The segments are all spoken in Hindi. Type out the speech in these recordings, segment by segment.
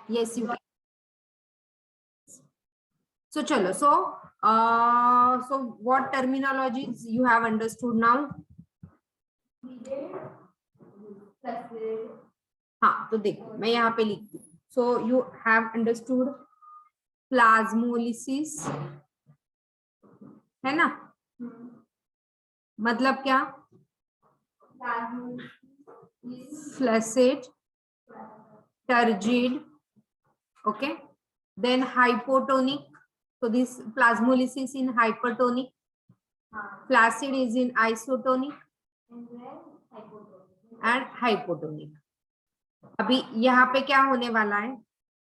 Yes, you can. So chalo. So what terminologies you have understood now? हाँ, तो देखो मैं यहाँ पे लिखती हूँ. So you have understood plasmolysis, है ना? मतलब क्या? Flaccid, turgid, okay. Then hypotonic. So this plasmolysis in hypertonic, flaccid is in isotonic and hypotonic. अभी यहाँ पे क्या होने वाला है?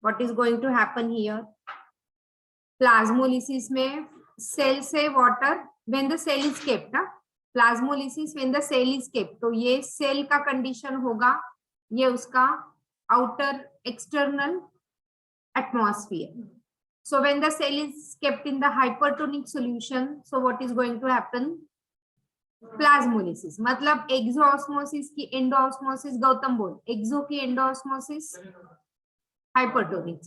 What is going to happen here? Plasmolysis में cell से water when the cell is kept, ना? Plasmolysis when the cell is kept. तो ये cell का condition होगा, ये उसका outer external atmosphere. So when the cell is kept in the hypertonic solution, so what is going to happen? Plasmolysis. मतलब एक्सोऑस्मोसिस की एंडोऑस्मोसिस. गौतम बोल. एक्सो की एंडोऑस्मोसिस हायपरटोनिक.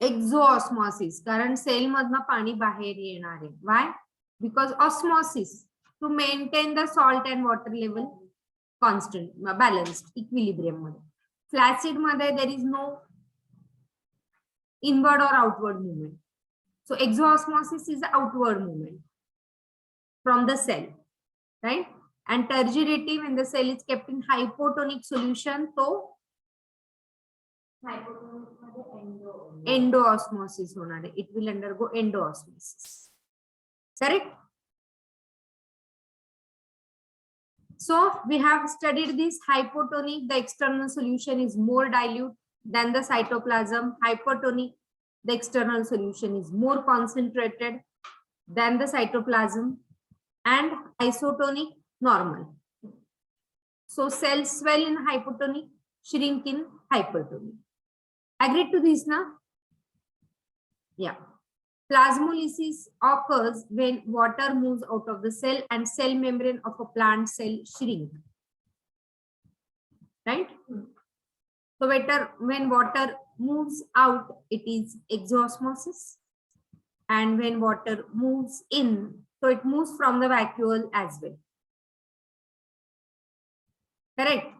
एक्सोऑस्मोसिस कारण सेल मधनं पाणी बाहेर येणार आहे. Why? Because osmosis to maintain the salt and water level constant, balanced, equilibrium मध्ये. फ्लॅसिड मध्ये there is no inward or outward movement. So exoosmosis is the outward movement from the cell, right? And turgidity when the cell is kept in hypotonic solution, so endoosmosis होणार आहे. It will undergo endoosmosis. Correct? So we have studied this hypotonic. The external solution is more dilute than the cytoplasm. Hypertonic, the external solution is more concentrated than the cytoplasm, and isotonic, normal. So cells swell in hypotonic, shrink in hypertonic. Agreed to this now? Yeah. Plasmolysis occurs when water moves out of the cell and cell membrane of a plant cell shrink. Right? So better when water moves out, it is exoosmosis. And when water moves in, so it moves from the vacuole as well. Correct?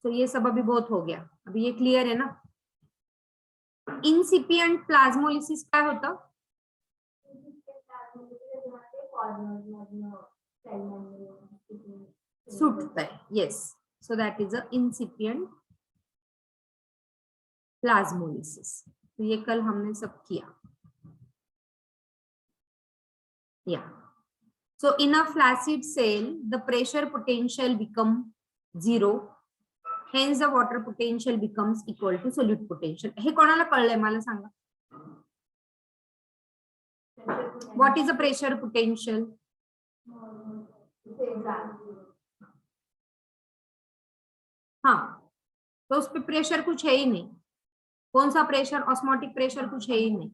So ये सब अभी बहुत हो गया. अभी ये क्लियर है ना? Incipient plasmolysis क्या होता? सूटता है. Yes. So that is a incipient plasmolysis. तो ये कल हमने सब किया. Yeah. So in a flaccid cell, the pressure potential becomes 0. Hence the water potential becomes equal to solute potential. हे कोणाला कळलंय मला सांगा? What is the pressure potential? हाँ, तो उस पे प्रेशर कुछ है ही नहीं. कौन सा प्रेशर? ऑस्मोटिक प्रेशर कुछ है ही नहीं,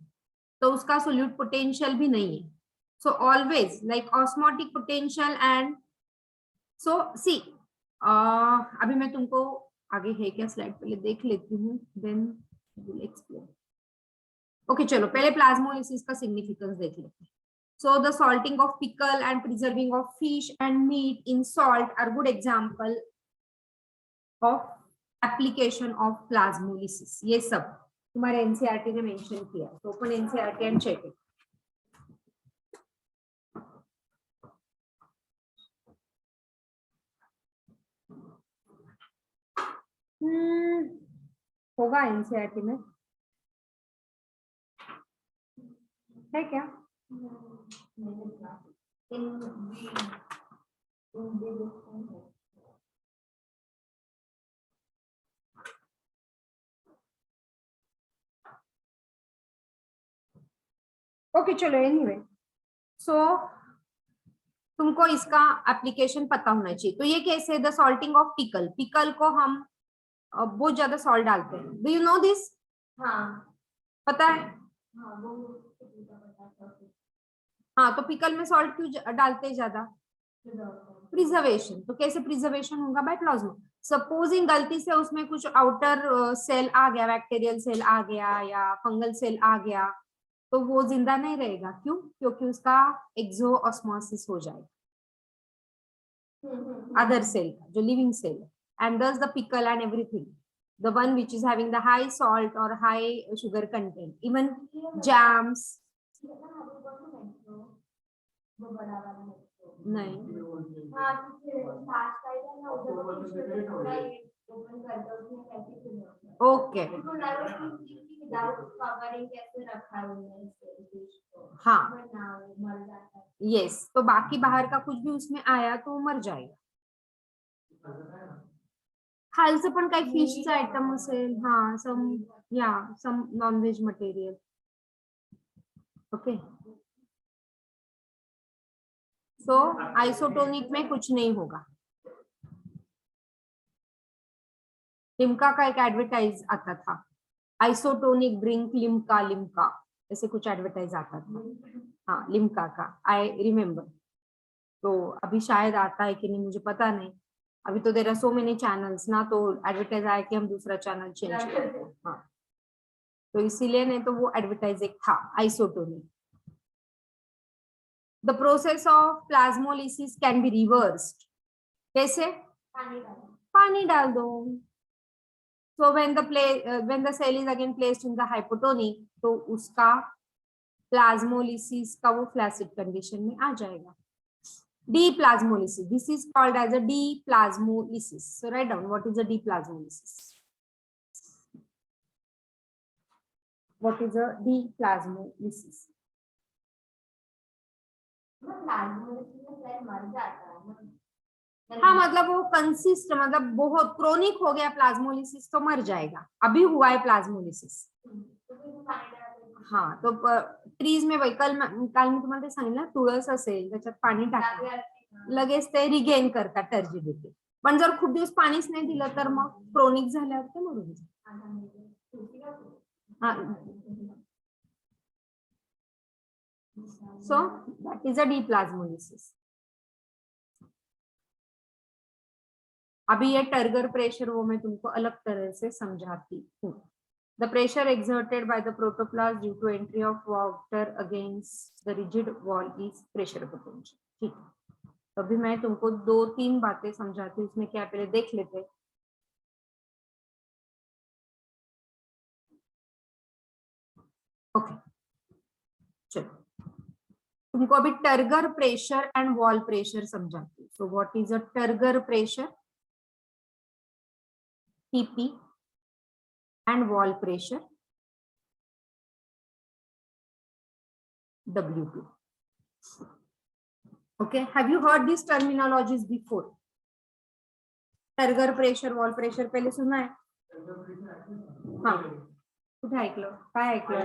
तो उसका सोल्यूट पोटेंशियल भी नहीं है. So always like osmotic potential and so see. अभी मैं तुमको आगे है क्या स्लाइड पहले देख लेती हूँ, देन विल एक्सप्लेन. ओके चलो पहले प्लाज्मोलिसिस का सिग्निफिकेंस देख लेते हैं. So the salting of pickle and preserving of fish and meat in salt are good example of application of plasmolysis. ये सब तुम्हारे NCERT ने मेंशन किया, तो open NCERT and check it. होगा NCERT में, है क्या? ओके चलो एनीवे. सो तुमको इसका एप्लीकेशन पता होना चाहिए. तो ये कैसे? The salting of pickle. Pickle को हम बहुत ज्यादा सॉल्ट डालते हैं. Do you know this? हाँ पता है. हाँ तो पिकल में सॉल्ट क्यों डालते हैं ज्यादा? प्रिजर्वेशन. तो कैसे प्रिजर्वेशन होगा? बाय सपोजिंग गलती से उसमें कुछ आउटर सेल आ गया, बैक्टीरियल सेल आ गया या फंगल सेल आ गया, तो वो जिंदा नहीं रहेगा। क्यों? क्योंकि उसका एक्सोऑस्मोसिस हो जाएगा अदर सेल का, जो लिविंग सेल है, एंड दस the pickle and everything, the one which is having the high salt or high sugar content, even jams. नहीं, ओके, हाँ, यस, तो बाकी बाहर का कुछ भी उसमें आया तो वो मर जाएगा. खालचं पण काही फिशचं आयटम असेल, हा, सम, या सम नॉनव्हेज मटेरियल. ओके, सो आइसोटोनिक में कुछ नहीं होगा. लिम्का का एक एडवर्टाइज आता था, आइसोटोनिक ड्रिंक लिम्का, लिम्का ऐसे कुछ एडवर्टाइज आता था. हाँ, लिम्का का आई रिमेम्बर. तो अभी शायद आता है कि नहीं मुझे पता नहीं. अभी तो there are so many channels ना, तो एडवर्टाइज आया कि हम दूसरा चैनल चेंज करते हैं. हाँ, तो इसीलिए, नहीं तो वो एडवर्टाइज एक था isotonic. The process of plasmolysis can be reversed. कैसे? पानी डाल दो. So when the cell is again placed in the hypotonic, तो उसका प्लाज्मोलिसिस का वो फ्लैसिड कंडीशन में आ जाएगा. Deplasmolysis. This is called as a deplasmolysis. So write down what is a deplasmolysis. What is a deplasmolysis? हाँ, मतलब वो कंसिस्ट, मतलब बहुत क्रोनिक हो गया प्लाज्मोलिसिस तो मर जाएगा. अभी हुआ है प्लाज्मोलिसिस. हाँ, तो ट्रीज में काल मी तुम्हाला सांगितलं, तुळस असेल त्याच्यात पाणी टाकलं लगेच ते रिगेन करतात टर्जिडिटी. पण जर खूप दिवस पाणीच नाही दिलं तर मग क्रोनिक झाल्यावर ते मरून जातात. So that is a deplasmolysis. अभी ये टर्गर प्रेशर वो मैं तुमको अलग तरह से समझाती हूँ. The pressure exerted by the protoplasm due to entry of water against the rigid wall is pressure potential. ठीक, तो अभी मैं तुमको 2-3 बातें समझाती हूँ. इसमें क्या पहले देख लेते. ओके, चलो तुमको अभी turgor pressure and wall pressure समझाती हूँ. सो what is a turgor pressure, TP, and wall pressure, WP. Okay, have you heard these terminologies before? Turgor pressure, wall pressure पहले सुना है? हाँ, कुठे ऐकलं? काय ऐकलं?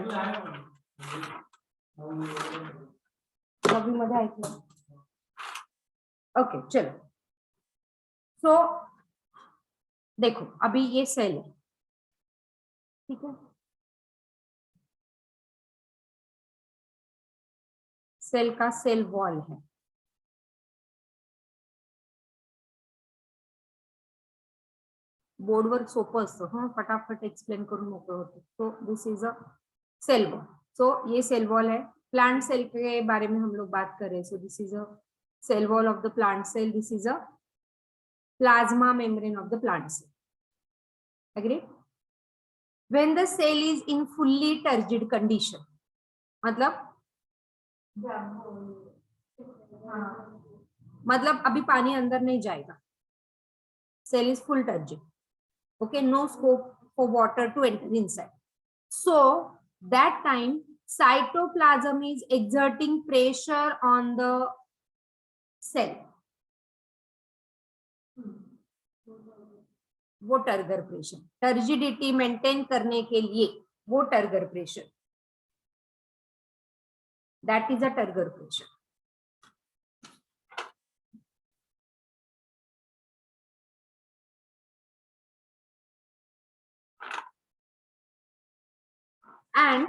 अभी मध्ये ऐकलं. ओके, चलो. सो देखो, अभी ये सेल है, ठीक है? सेल का सेल वॉल है. बोर्डवर सोपं असतं, हाँ, फटाफट एक्सप्लेन करून मोकळं होतं. So this is a cell wall. So ये सेल वॉल है. प्लांट सेल के बारे में हम लोग बात कर रहे हैं. So this is a cell wall of the plant cell. This is a plasma membrane of the plant cell. Agree? When the cell is in fully turgid condition, मतलब अभी पानी अंदर नहीं जाएगा. Cell is full turgid. Okay, no scope for water to enter inside. So that time cytoplasm is exerting pressure on the cell. वो टर्गर प्रेशर, टर्जिडिटी मेंटेन करने के लिए वो turgor pressure, that is a turgor pressure. And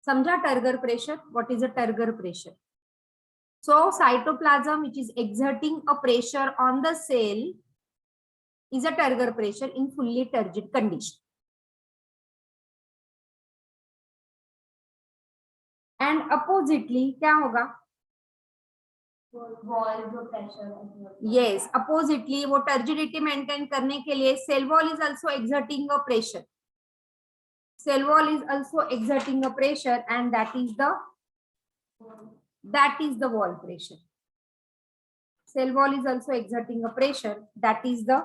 समझा turgor pressure, what is a turgor pressure? So cytoplasm which is exerting a pressure on the cell is a turgor pressure in fully turgid condition. And oppositely क्या होगा? वॉल जो प्रेशर, yes, oppositely वो turgidity maintain करने के लिए cell wall is also exerting a pressure. Cell wall is also exerting a pressure, and that is the wall pressure. Cell wall is also exerting a pressure, that is the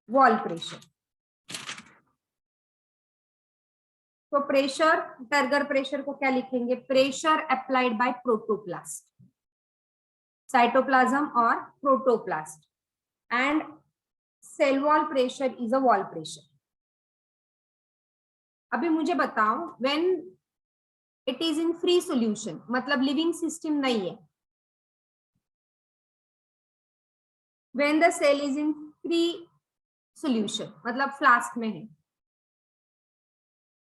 wall pressure. तो प्रेशर, टर्गर प्रेशर को क्या लिखेंगे? Pressure applied by protoplast, cytoplasm और protoplast, and cell wall pressure is a wall pressure. अभी मुझे बताओ, when it is in free solution, मतलब लिविंग सिस्टम नहीं है, when the cell is in free solution मतलब फ्लास्क में है,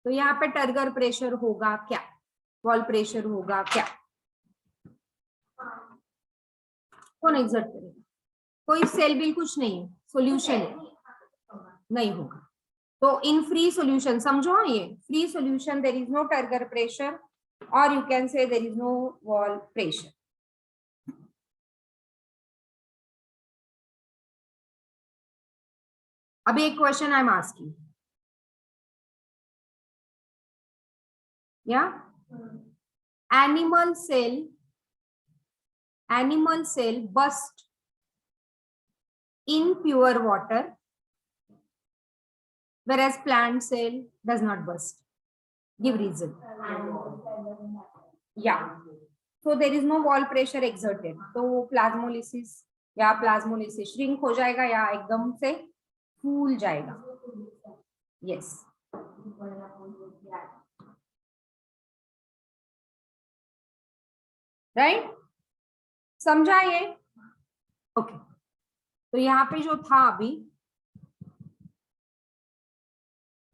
तो यहाँ पे टर्गर प्रेशर होगा क्या? वॉल प्रेशर होगा क्या? कौन एग्जर्ट करेगा? कोई सेल बिल कुछ नहीं है, सॉल्यूशन नहीं होगा. तो इन फ्री सॉल्यूशन समझो, ये free solution there is no turgor pressure, और you can say there is no wall pressure. अभी एक क्वेश्चन आई एम आस्किंग, या animal cell burst in pure water, whereas plant cell does not burst. Give reason. Yeah, so there is no wall pressure exerted, तो प्लाज्मोलिसिस या प्लाज्मोलिसिस श्रिंक हो जाएगा या एकदम से फूल जाएगा. यस, राइट, समझा ये? ओके, तो यहाँ पे जो था अभी,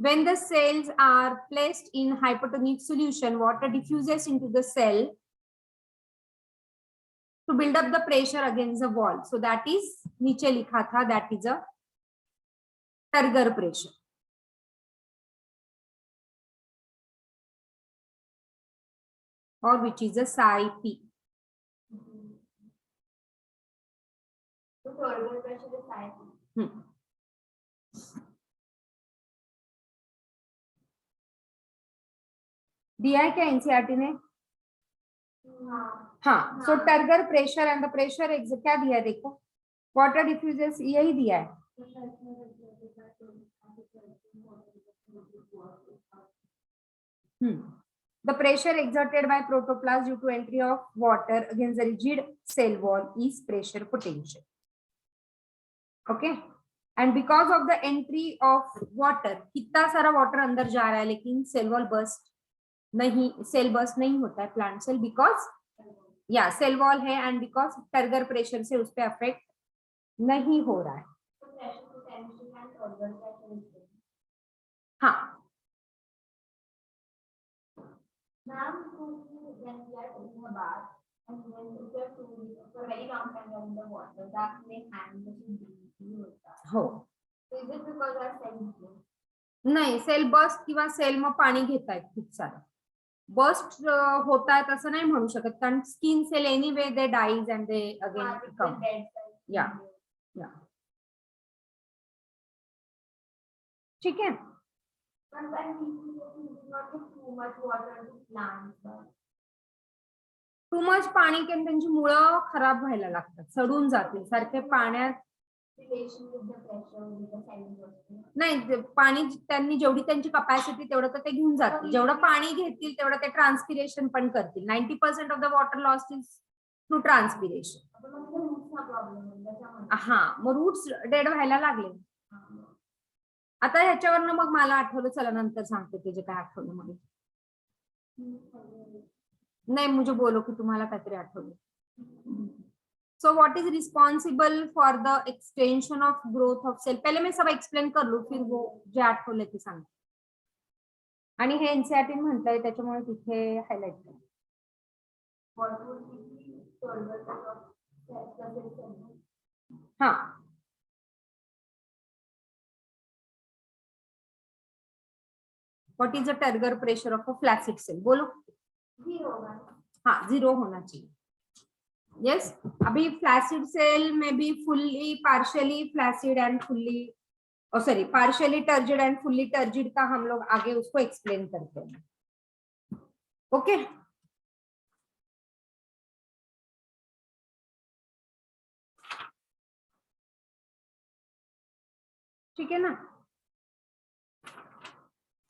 when the cells are placed in hypotonic solution, water diffuses into the cell to build up the pressure against the wall. So that is, नीचे लिखा था, that is a turgor pressure. or which is a psi p. तो turgor pressure is psi p. दिया है क्या एनसीईआरटी ने? हाँ, so turgor pressure and the pressure क्या दिया है देखो, वाटर डिफ्यूजेस, यही दिया है. The pressure exerted by protoplasm due to entry of water against the rigid cell wall is pressure potential. Okay, and because of the entry of water, कितना सारा water अंदर जा रहा है लेकिन cell wall burst नहीं, cell burst नहीं होता है plant cell, because या cell wall है and because टर्गर pressure से उस पे affect नहीं हो रहा है. हाँ, Ma'am, when we are taking a bath and when we are for a very long time in the water, that may hand हो. So is it because our cells? नाही, सेल बस्ट किंवा सेल मग पाणी घेतायत खूप सारं, बस्ट होत आहे तसं नाही म्हणू शकत, कारण skin cell anyway they dies and they again come. Yeah yeah, ठीक है. टू मच पाणी केम त्यांची मुळं खराब व्हायला लागतात, सडून जातील सारखे पाण्यात. नाही, पाणी त्यांनी जेवढी त्यांची कपॅसिटी तेवढं तर ते घेऊन जातील, जेवढं पाणी घेतील तेवढं ते ट्रान्सपिरेशन पण करतील. 90% of the water loss is through transpiration. हा, मग रूट्स डेड व्हायला लागले. आता ह्याच्यावरनं मग मला आठवलं, चला नंतर सांगते ते जे काय आठवलं मला. नहीं, मुझे बोलो कि तुम्हाला काहीतरी आठवलं. So what is responsible for the extension of growth of cell? पहले मैं सब एक्सप्लेन कर लू, फिर वो जे आठवले ते सांगते. आणि हे एनसीईआरटी म्हटलंय त्याच्यामुळे तिथे हायलाइट करा. हा, what is the turgor pressure of a flaccid cell? बोलो। 0 होगा। हाँ, 0 होना चाहिए। यस अभी फ्लैसिड सेल में भी fully partially flaccid and fully sorry partially turgid and fully turgid का हम लोग आगे उसको एक्सप्लेन करते हैं। ओके ठीक है ना?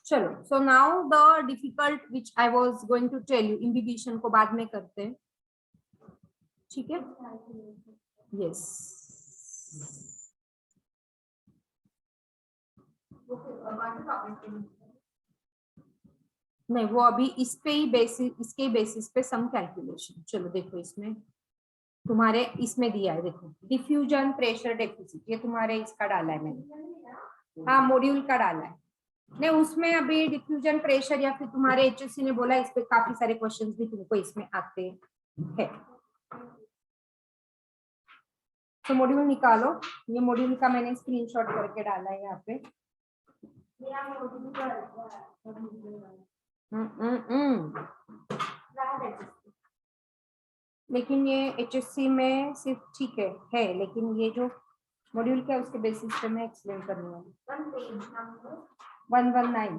चलो, so now the difficult which I was going to tell you, imbibition को बाद में करते हैं, ठीक है? यस नहीं, वो अभी इस पे ही बेसिस, इसके बेसिस पे सम कैलकुलेशन। चलो देखो, इसमें तुम्हारे इसमें दिया है, देखो डिफ्यूजन प्रेशर डेफिसिट, ये तुम्हारे इसका डाला है मैंने, हाँ मॉड्यूल का डाला है। नहीं उसमें अभी डिफ्यूजन प्रेशर या फिर तुम्हारे एचएससी ने बोला इस पे काफी सारे क्वेश्चंस भी तुमको इसमें आते हैं। तो मॉड्यूल निकालो, ये मॉड्यूल का मैंने स्क्रीनशॉट करके डाला है यहाँ पे। लेकिन ये एचएससी में सिर्फ ठीक है, लेकिन ये जो मॉड्यूल क्या उसके बेसिस पे मैं एक्सप्लेन करने वाली। 119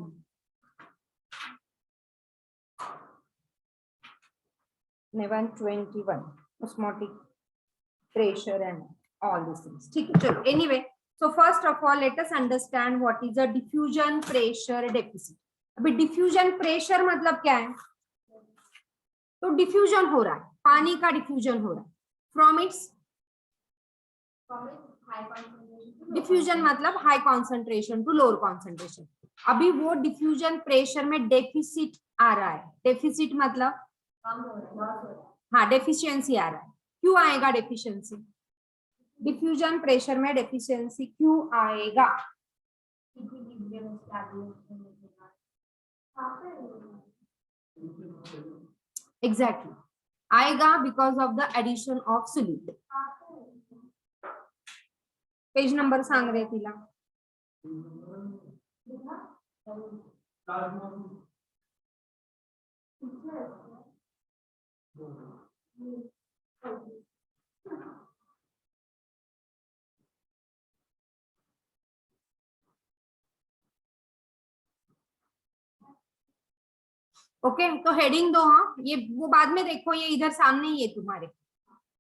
नहीं 121 osmotic pressure and all these things, ठीक है? चलो anyway, so first of all let us understand what is a diffusion pressure deficit। अभी diffusion pressure मतलब क्या है? तो डिफ्यूजन हो रहा है, पानी का डिफ्यूजन हो रहा है फ्रॉम इट्स, डिफ्यूजन मतलब high concentration to lower concentration. अभी वो डिफ्यूजन प्रेशर में डेफिसिट आ रहा है, डेफिसिट मतलब हाँ डेफिशिएंसी आ रहा है। क्यों आएगा डेफिशिएंसी? डिफ्यूजन प्रेशर में डेफिशिएंसी क्यों आएगा? एग्जैक्टली आएगा because of the addition of solute. Page number सांग रे तिला। ओके तो हेडिंग दो, हाँ ये वो बाद में देखो, ये इधर सामने ही है तुम्हारे,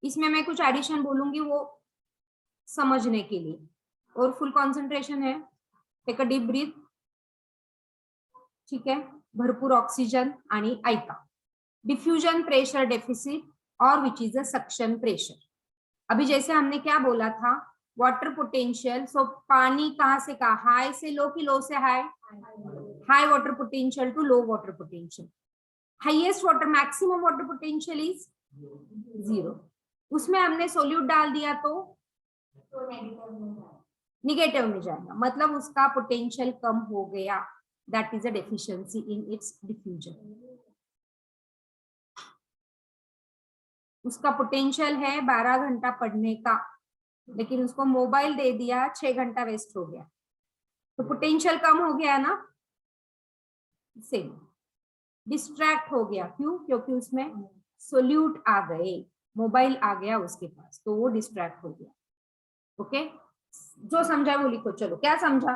इसमें मैं कुछ एडिशन बोलूंगी वो समझने के लिए। और फुल कंसंट्रेशन है, टेक अ डीप ब्रीथ, ठीक है? भरपूर ऑक्सीजन आणि ऐका। डिफ्यूजन प्रेशर डेफिसिट और which is a suction pressure. अभी जैसे हमने क्या बोला था, वाटर पोटेंशियल, सो पानी कहाँ से कहाँ, हाई से लो की लो से high, high water potential to low water potential. Highest water maximum water potential is 0। उसमें हमने सोल्यूट डाल दिया तो निगेटिव में जाएगा, मतलब उसका पोटेंशियल कम हो गया, that is a deficiency in its diffusion. उसका पोटेंशियल है 12 घंटा पढ़ने का, लेकिन उसको मोबाइल दे दिया, 6 घंटा वेस्ट हो गया, तो पोटेंशियल कम हो गया ना, सेम डिस्ट्रैक्ट हो गया। क्यों? क्योंकि उसमें सोल्यूट आ गए, मोबाइल आ गया उसके पास, तो वो डिस्ट्रैक्ट हो गया। ओके जो समझा वो लिखो। चलो क्या समझा?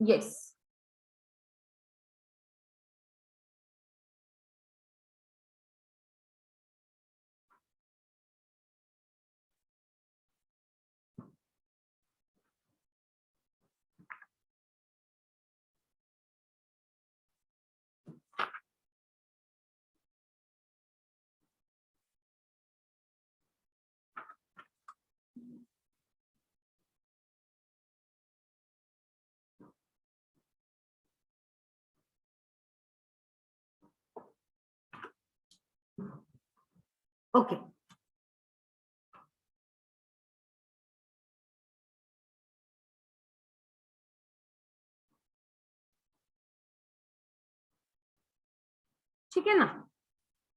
यस ओके ठीक है ना?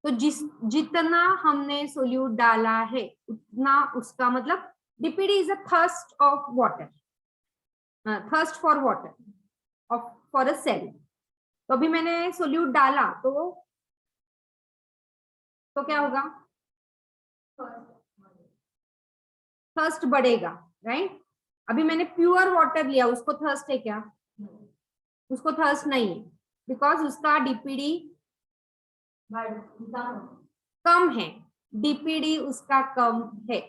तो जितना हमने सोल्यूट डाला है उतना उसका मतलब DPD is a thirst of water, thirst for water of for a cell. तो अभी मैंने सोल्यूट डाला तो क्या होगा, थर्स्ट बढ़ेगा, राइट। अभी मैंने प्योर वाटर लिया, उसको थर्स्ट है क्या, उसको थर्स्ट नहीं है, बिकॉज उसका डीपीडी कम है, डीपीडी उसका कम है।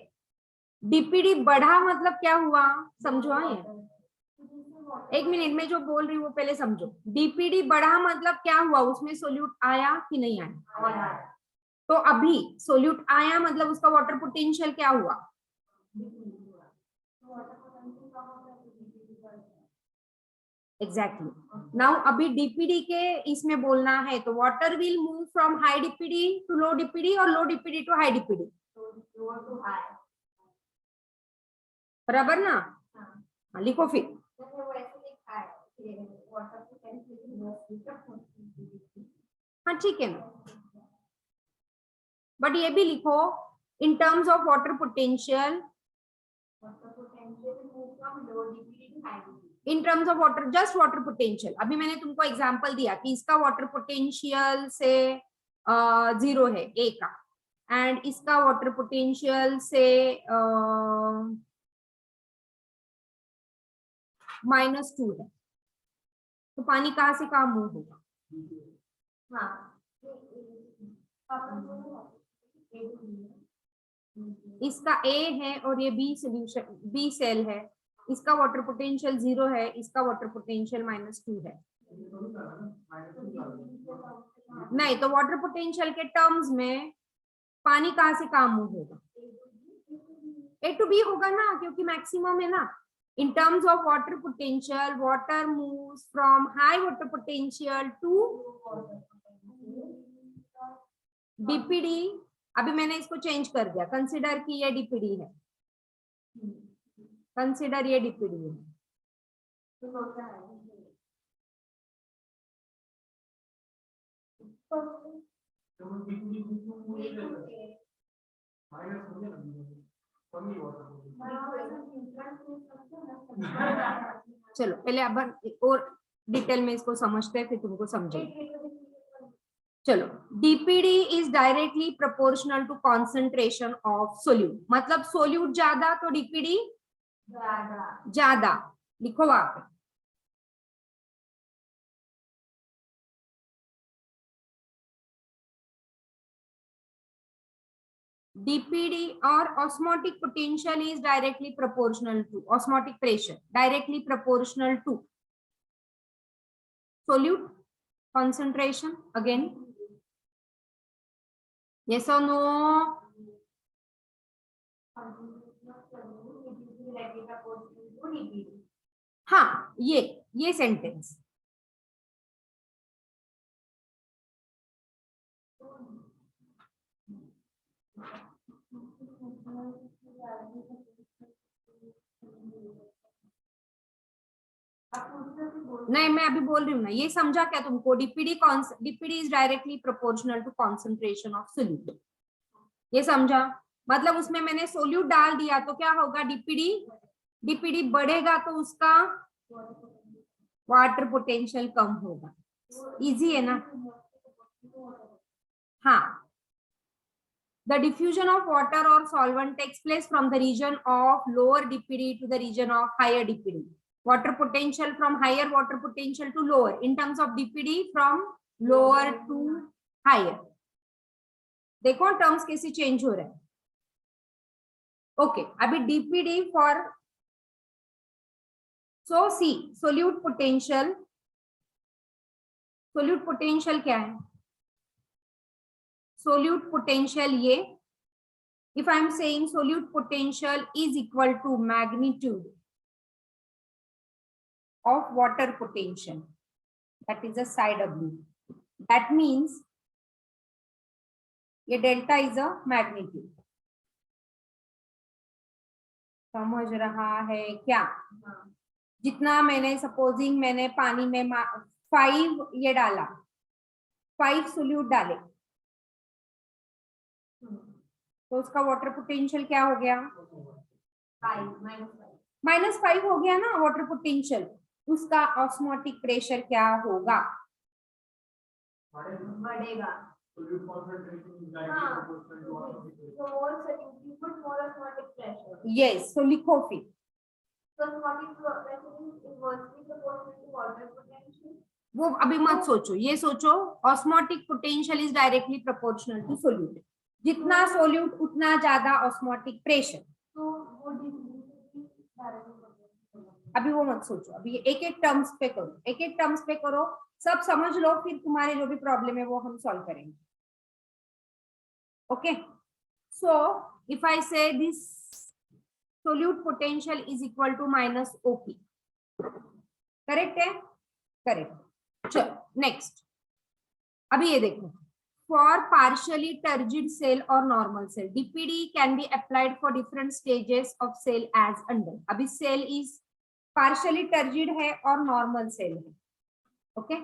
डीपीडी बढ़ा मतलब क्या हुआ, समझो। हाँ, ये 1 मिनट में जो बोल रही हूँ वो पहले समझो। डीपीडी बढ़ा मतलब क्या हुआ, उसमें सोल्यूट आया कि नहीं आया। तो अभी सोल्यूट आया मतलब उसका वाटर पोटेंशियल क्या हुआ, एग्जैक्टली। नाउ अभी डीपीडी के इसमें बोलना है तो water will move from high DPD to low DPD और low DPD to high DPD, बराबर ना। हाँ, लिखो फिर। हाँ ठीक है ना, बट ये भी लिखो in terms of water potential, in terms of water, just water potential. अभी मैंने तुमको एग्जांपल दिया कि इसका वाटर पोटेंशियल से 0 है ए का, एंड इसका वाटर पोटेंशियल से -2 है, तो पानी कहाँ से कहाँ मूव होगा। हाँ, इसका ए है और ये बी सोल्यूशन, बी सेल है, इसका वाटर पोटेंशियल 0 है, इसका वाटर पोटेंशियल -2 है। नहीं, तो वाटर पोटेंशियल के टर्म्स में पानी कहाँ से कहाँ मूव होगा, ए टू बी होगा ना, क्योंकि मैक्सिमम है ना। In terms of water potential, water moves from high water potential to DPD। अभी मैंने इसको चेंज कर दिया, कंसिडर कि ये DPD है, कंसिडर ये DPD है। चलो पहले अब और डिटेल में इसको समझते हैं, फिर तुमको समझेंगे। चलो, DPD is directly proportional to concentration of solute, मतलब सोल्यूट ज्यादा तो डीपीडी ज्यादा। लिखो वहां पे डीपीडी, और osmotic potential is directly proportional to, osmotic pressure directly proportional to solute concentration again, yes or no। हाँ, ये सेंटेंस नहीं, मैं अभी बोल रही हूँ ना, ये समझा क्या तुमको, DPD is directly proportional to concentration of solute, ये समझा। मतलब उसमें मैंने सोल्यूट डाल दिया तो क्या होगा, डीपीडी बढ़ेगा तो उसका वाटर पोटेंशियल कम होगा, इजी है ना। हाँ, the diffusion of water or solvent takes place from the region of lower DPD to the region of higher DPD. Water potential from higher water potential to lower, in terms of DPD from lower to higher। देखो टर्म्स कैसे चेंज हो रहे हैं। ओके, अभी DPD for, so see solute potential, solute potential क्या है, सोल्यूट पोटेंशियल ये, if I am saying solute potential is equal to magnitude of water potential, that is a psi W, that means ये delta is a magnitude। समझ रहा है क्या, जितना मैंने सपोजिंग मैंने पानी में 5 ये डाला, 5 सोल्यूट डाले, तो उसका वाटर पोटेंशियल क्या हो गया? 5 -5 -5 हो गया ना वाटर पोटेंशियल। उसका ऑस्मोटिक प्रेशर क्या होगा? बढ़ेगा। हाँ, so more solute, you put more osmotic pressure. Yes, तो लिखो फिर। So osmotic pressure is inversely proportional to water potential. वो अभी मत सोचो, ये सोचो osmotic potential is directly proportional to solute. जितना सोल्यूट उतना ज्यादा ऑस्मोटिक प्रेशर। तो वो डायरेक्टली अभी वो मत सोचो, अभी एक एक टर्म्स पे करो, एक एक टर्म्स पे करो, सब समझ लो, फिर तुम्हारे जो भी प्रॉब्लम है वो हम सॉल्व करेंगे। Okay, so if I say this solute potential is equal to minus OP, correct है? करेक्ट। चलो नेक्स्ट, अभी ये देखो, फॉर पार्शियली टर्जिड सेल और normal cell DPD can be applied for different stages of cell as under. अभी सेल इज पार्शियली टर्जिड है और नॉर्मल सेल है। Okay,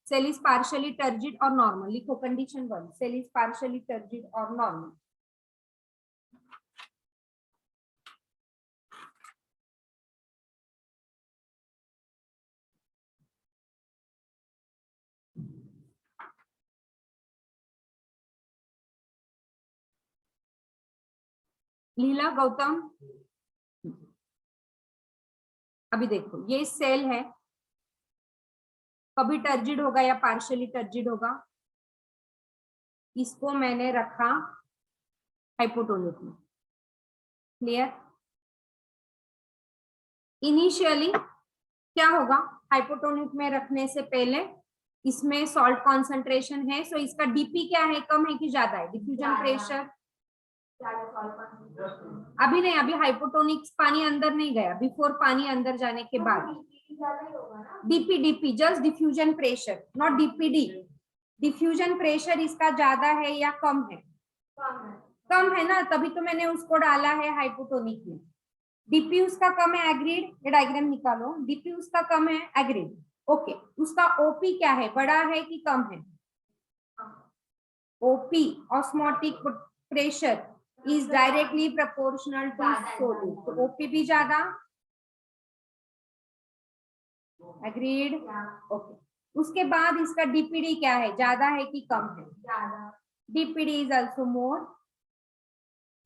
cell is partially turgid और नॉर्मल, लिखो condition 1, cell is partially turgid और नॉर्मल। लीला, गौतम, अभी देखो ये सेल है, कभी टर्जिड होगा या पार्शियली टर्जिड होगा। इसको मैंने रखा हाइपोटोनिक में, क्लियर? इनिशियली क्या होगा, हाइपोटोनिक में रखने से पहले इसमें सॉल्ट कॉन्सेंट्रेशन है, सो इसका डीपी क्या है, कम है कि ज्यादा है? डिफ्यूजन प्रेशर अभी नहीं, अभी हाइपोटोनिक पानी अंदर नहीं गया, बिफोर पानी अंदर जाने के बाद DP, DP just diffusion pressure, not DPD. Diffusion pressure इसका ज्यादा है या कम है? कम है ना, तभी तो मैंने उसको डाला है हाइपोटोनिक में। डीपी उसका कम है, एग्रीड? ये डायग्राम निकालो, डीपी उसका कम है, एग्रीड। ओके, उसका ओपी क्या है, बड़ा है कि कम है? OP osmotic pressure is directly proportional to solute, तो ओपी भी ज्यादा, agreed? ओके, उसके बाद इसका डीपीडी क्या है, ज्यादा है कि कम है? DPD is also more,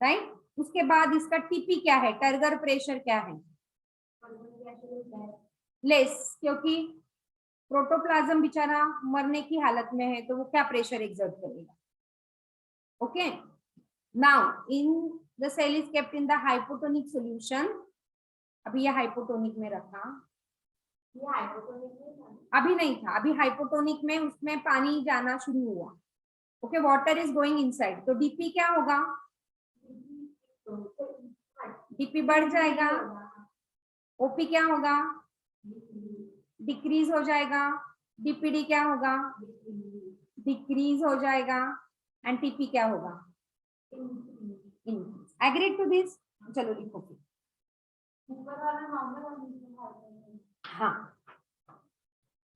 right? उसके बाद इसका टीपी क्या है, टर्गर प्रेशर क्या है? लेस, क्योंकि प्रोटोप्लाज्म बेचारा मरने की हालत में है, तो वो क्या प्रेशर एक्सर्ट करेगा? Okay, now in the cell is kept in the hypotonic solution। अभी ये हाइपोटोनिक में रखा, अभी नहीं था, अभी हाइपोटोनिक में उसमें पानी जाना शुरू हुआ। Okay, water is going inside, तो डीपी क्या होगा? डीपी बढ़ जाएगा, ओपी क्या होगा? डिक्रीज हो जाएगा, डीपीडी क्या होगा? डिक्रीज हो जाएगा, एंड टीपी क्या होगा? Agreed to this? चलो लिखो फिर। हाँ,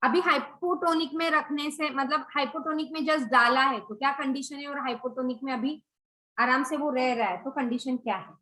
अभी हाइपोटोनिक में रखने से मतलब हाइपोटोनिक में जस्ट डाला है, तो क्या कंडीशन है, और हाइपोटोनिक में अभी आराम से वो रह रहा है, तो कंडीशन क्या है?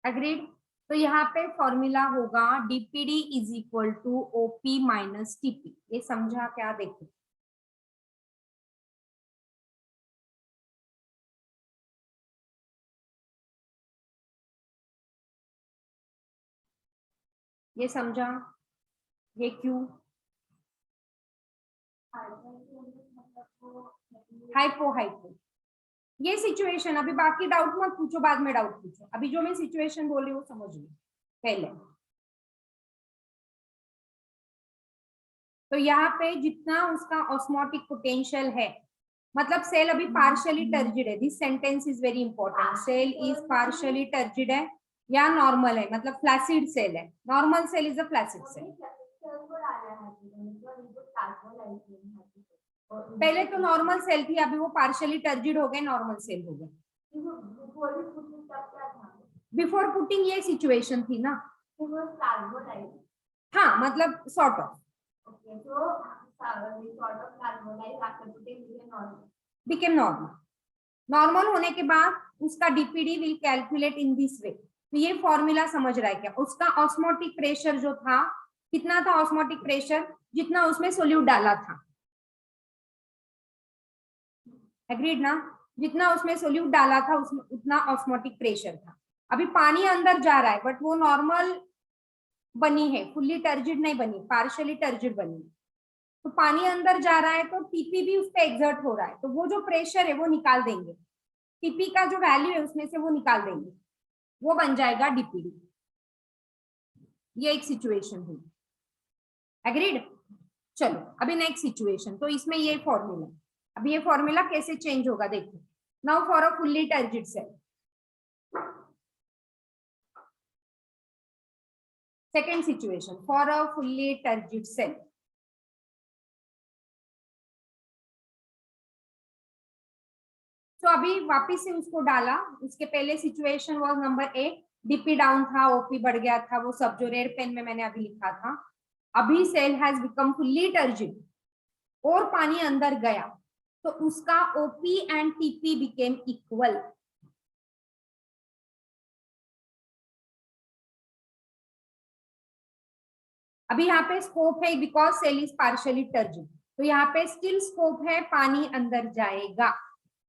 एग्रीड? तो यहाँ पे फॉर्मूला होगा DPD is equal to OP minus TP. ये समझा क्या? देखो ये समझा? ये क्यों? हाइपो हाइपो ये सिचुएशन, अभी बाकी डाउट मत पूछो, बाद में डाउट पूछो। अभी जो मैं सिचुएशन बोल रही हूँ समझ लो पहले। तो यहाँ पे जितना उसका ऑस्मोटिक पोटेंशियल है, मतलब सेल अभी पार्शियली टर्जिड है। This sentence is very important. Cell is partially turgid है या नॉर्मल है, मतलब फ्लैसिड सेल है। Normal cell is a flaccid cell. पहले तो नॉर्मल सेल थी, अभी वो पार्शियली टर्जिड हो गए, नॉर्मल सेल हो गए। बिफोर पुटिंग ये सिचुएशन थी ना। हाँ, मतलब sort of became normal. Normal होने के बाद उसका DPD will calculate in this way. तो ये फॉर्मूला समझ रहा है क्या? उसका ऑस्मोटिक प्रेशर जो था, कितना था ऑस्मोटिक प्रेशर? जितना उसमें सोल्यूट डाला था। एग्रीड ना? जितना उसमें सोल्यूट डाला था उसमें उतना ऑस्मोटिक प्रेशर था। अभी पानी अंदर जा रहा है, बट वो नॉर्मल बनी है, फुल्ली टर्जिड नहीं बनी, पार्शियली टर्जिड बनी। तो पानी अंदर जा रहा है तो टीपी भी उस पर एग्जर्ट हो रहा है, तो वो जो प्रेशर है वो निकाल देंगे। टीपी का जो वैल्यू है उसमें से वो निकाल देंगे, वो बन जाएगा डीपीडी। ये एक सिचुएशन हुई। एग्रीड? चलो अभी नेक्स्ट सिचुएशन। तो इसमें ये फॉर्मूला, अभी ये फॉर्मूला कैसे चेंज होगा देखो। Now for a fully turgid cell, second situation, for a fully turgid cell. तो अभी वापिस से उसको डाला। उसके पहले situation was number A, DP down था, ओपी बढ़ गया था, वो सब जो रेड पेन में मैंने अभी लिखा था। अभी cell has become fully turgid और पानी अंदर गया, तो उसका OP and TP became equal. अभी यहाँ पे स्कोप है because cell is partially turgid, तो यहाँ पे स्टिल स्कोप है, पानी अंदर जाएगा।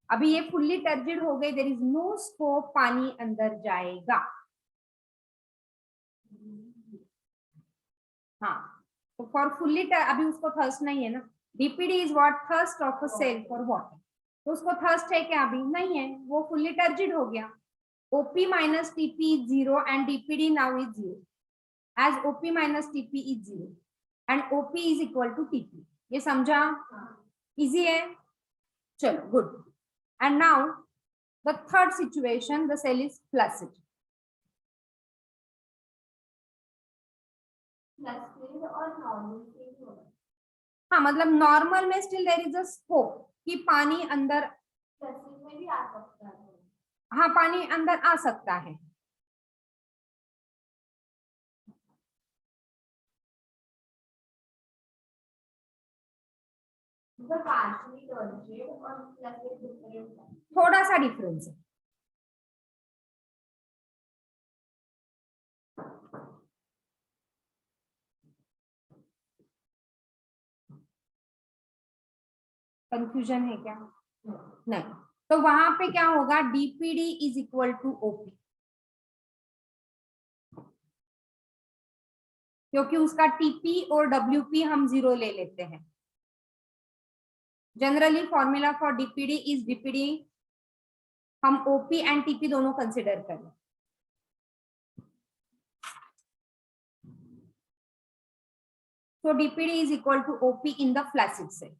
अभी ये फुल्ली टर्जिड हो गए, देयर इज नो स्कोप, पानी अंदर जाएगा। हाँ, तो फॉर फुल्ली अभी उसको थर्स्ट नहीं है ना। DPD is what? Thirst of a cell for water. तो उसको थर्स्ट है क्या? अभी नहीं है, वो फुल्ली टर्जिड हो गया। OP minus TP is zero and DPD now is zero, as OP minus TP is zero and OP is equal to TP. ये समझा? इजी है? चलो good. And now the third situation, the cell is flaccid. हाँ, मतलब नॉर्मल में still there is a scope कि पानी अंदर में भी आ सकता है। हाँ, पानी अंदर आ सकता है। थोड़ा सा डिफरेंस है। कंफ्यूजन है क्या? नहीं। तो वहां पे क्या होगा? DPD is equal to OP, क्योंकि उसका टीपी और डब्ल्यूपी हम जीरो ले लेते हैं। Generally formula for DPD is DPD, हम ओपी एंड टीपी दोनों कंसिडर करें। So DPD is equal to OP in the flaccid cell.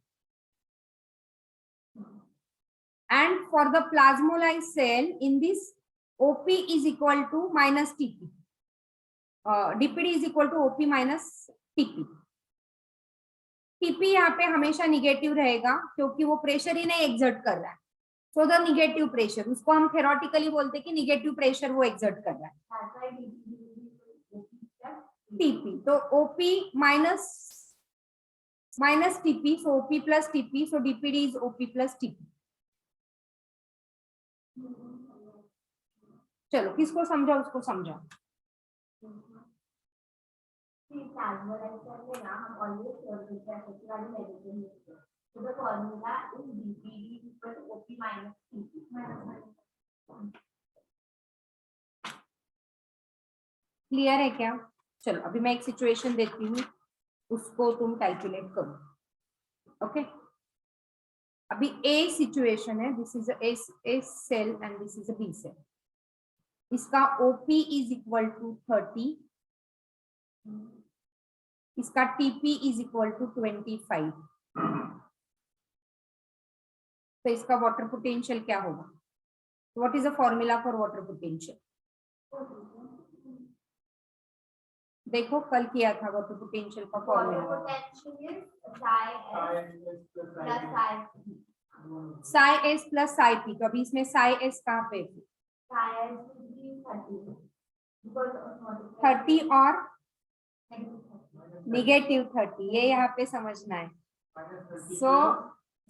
And for the plasmolysed cell, in this OP is equal to minus TP. DPD is equal to OP minus TP. TP यहाँ पे हमेशा निगेटिव रहेगा क्योंकि वो प्रेशर ही नहीं एक्सर्ट कर रहा है। सो द निगेटिव प्रेशर, उसको हम थेरोटिकली बोलते हैं कि निगेटिव प्रेशर वो एक्सर्ट कर रहा है। TP, तो OP minus TP, so OP plus TP, so DPD is OP plus TP. चलो किसको समझा उसको समझा। See, plasmolexin में ना हम always surface pressure वाली negative लिखते हैं. So the formula is dPd equal to OP minus TP. Clear है क्या? चलो अभी मैं एक सिचुएशन देती हूँ, उसको तुम कैलकुलेट करो. ओके, अभी ए सिचुएशन है, this is A cell and this is a B cell. इसका OP इज इक्वल टू 30, इसका TP इज इक्वल टू 25. तो इसका वाटर पोटेंशियल क्या होगा? What is the formula for water potential? देखो कल किया था वाटर पोटेंशियल का Water formula. potential is psi psi s plus psi p. तो अभी इसमें psi s कहाँ पे? psi s will be 30 because osmotic 30 और negative 30. -30, ये यहाँ पे समझना है. सो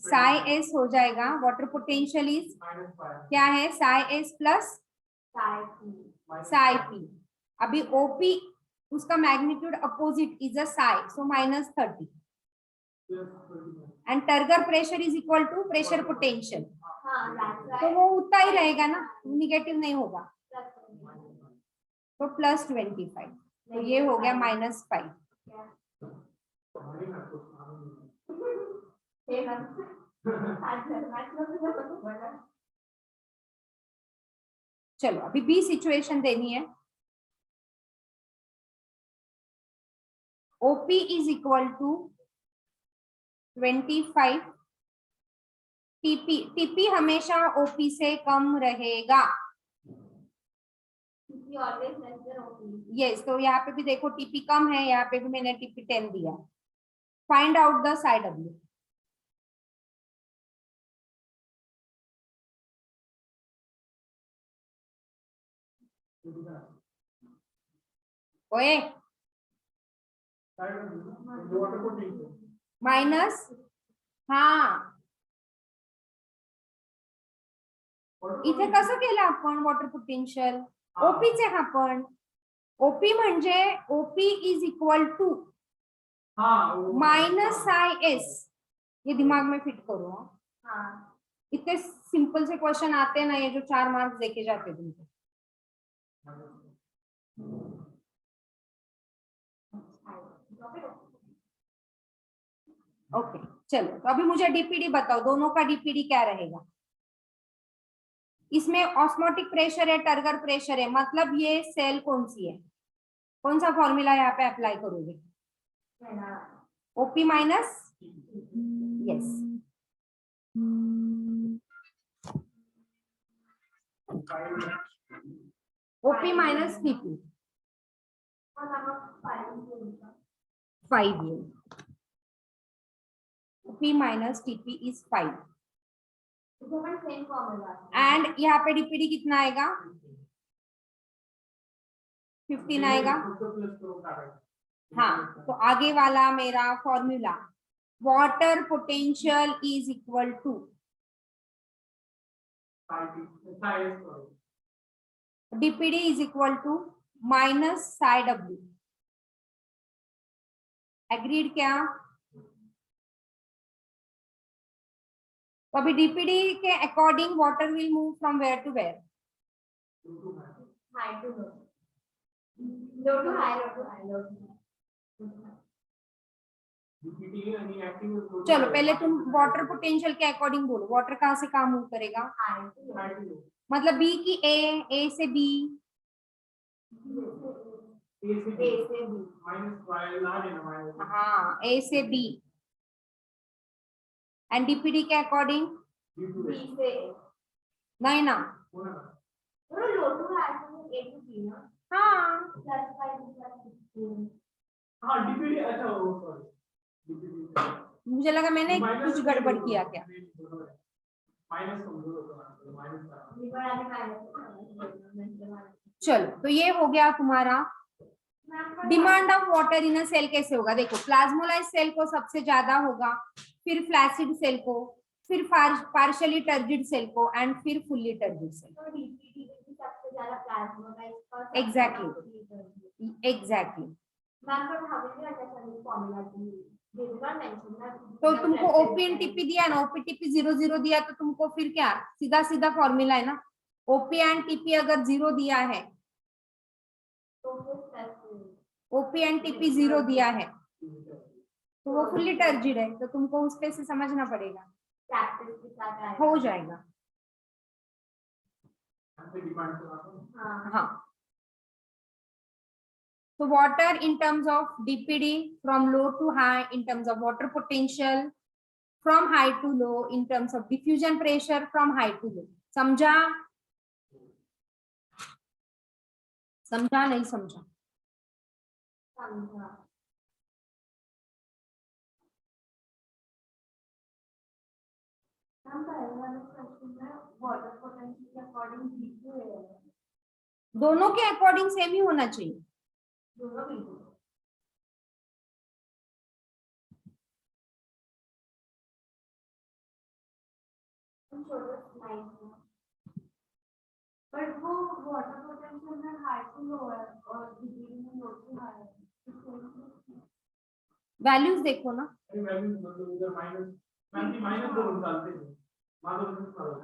psi s हो जाएगा, वाटर पोटेंशियल इज क्या है? psi s plus Psi p. psi p. अभी OP उसका magnitude opposite is a psi, so -30. And turgor pressure is equal to pressure potential, हाँ, that's right. तो वो उतना ही रहेगा ना, निगेटिव नहीं होगा. तो +25, तो ये हो गया -5. चलो अभी बी सिचुएशन देनी है. OP is equal to 25, TP हमेशा OP से कम रहेगा. यस, तो यहाँ पे भी देखो TP कम है, यहाँ पे भी मैंने TP 10 दिया. Find out the psi W. ओए माइनस, हाँ इथे कसं केलं आपण वॉटर पोटेन्शियल? OP चे हा पण OP म्हणजे OP is equal to -psi s. ये दिमाग में फिट करो. हाँ. इतने सिंपल से क्वेश्चन आते हैं ना, ये जो 4 मार्क्स देके जाते तुमको. ओके चलो, तो अभी मुझे डीपीडी बताओ, दोनों का डीपीडी क्या रहेगा? इसमें ऑस्मोटिक प्रेशर है, टर्गर प्रेशर है, मतलब ये सेल कौन सी है? कौन सा फॉर्मूला यहाँ पे अप्लाई करोगे? OP minus, yes, OP minus TP 5 ये. OP minus TP is 5. And यहाँ पे डीपीडी कितना आएगा? 15 आएगा. हाँ, तो आगे वाला मेरा formula, water potential is equal to DPD is equal to -psi W. Agreed क्या? तो अभी डीपीडी के according water will move from where to where? High to low. Low to high, low to high, low to high. चलो पहले तुम वाटर पोटेंशियल के अकॉर्डिंग बोलो, वाटर कहाँ से कहाँ मूव करेगा? High to low. मतलब B की A से B, A से B. हाँ A से B. एंड डीपीडी के अकॉर्डिंग B से A. नहीं ना, Low to high to A to B ना. हाँ +5 +16. मुझे लगा मैंने कुछ गड़बड़ किया क्या. चलो तो ये हो गया तुम्हारा. Demand of water in a cell कैसे होगा? देखो प्लाज्मोलाइज सेल को सबसे ज्यादा होगा, फिर फ्लैसिड सेल को, फिर पार्शियली टर्जिड सेल को, एंड फिर fully turgid cell. Exactly. Ma'am पर हमें नहीं अंडरस्टैंडिंग फॉर्मूला की दे दो ना मेंशन ना तो तुमको ओपी एंड टीपी दिया ना, ओपी टीपी 0 0 दिया तो तुमको फिर क्या सीधा सीधा फॉर्मूला है ना, ओपी एंड टीपी अगर 0 दिया है, तो फिर प्लस ओपी एंड टीपी 0 दिया है तो वो फुल्ली टर्जिड है, तो तुमको उस पे से समझना पड़ेगा, प्रैक्टिस के साथ आएगा हो जाएगा। हाँ हाँ, so water in terms of DPD from low to high in terms of water potential, from high to low in terms of diffusion pressure from high to low. समझा? समझा नहीं समझा? समझा। हम पहले वाले क्वेश्चन में वाटर पोटेंशियल के अकॉर्डिंग V2 है दोनों के अकॉर्डिंग सेम ही होना चाहिए। दोनों V2 बट वो वाटर पोटेंशियल में हाई टू लो है और DPD में लो टू हाई है। वैल्यूज देखो ना।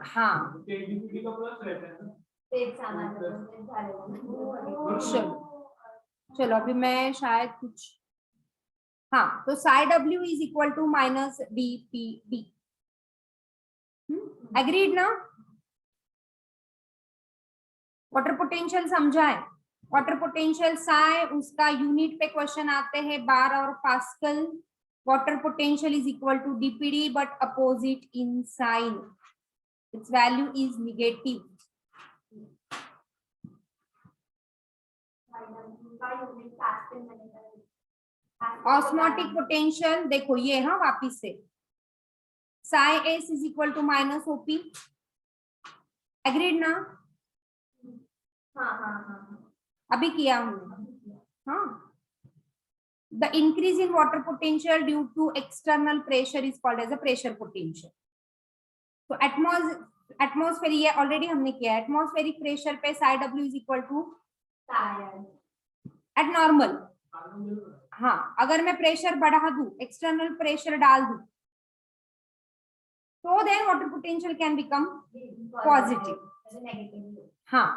हाँ एक सामान चलो चलो अभी मैं शायद कुछ, हाँ तो psi W is equal to minus D P D, agreed ना? वाटर पोटेंशियल समझा है? वाटर पोटेंशियल साई उसका यूनिट पे क्वेश्चन आते हैं बार और pascal. Water potential is equal to DPD but opposite in sign, its value is negative. Osmotic potential देखो ये, हाँ वापिस से psi S is equal to minus OP, agreed ना? हाँ हाँ हाँ अभी किया हमने। हाँ, the increase in water potential due to external pressure is called as a pressure potential. तो एटमॉस्फेयर ये ऑलरेडी हमने किया, एटमॉस्फेरिक प्रेशर पे psi W is equal to at normal. हाँ, अगर मैं प्रेशर बढ़ा दूं, एक्सटर्नल प्रेशर डाल दूं, तो then water potential can become positive. हाँ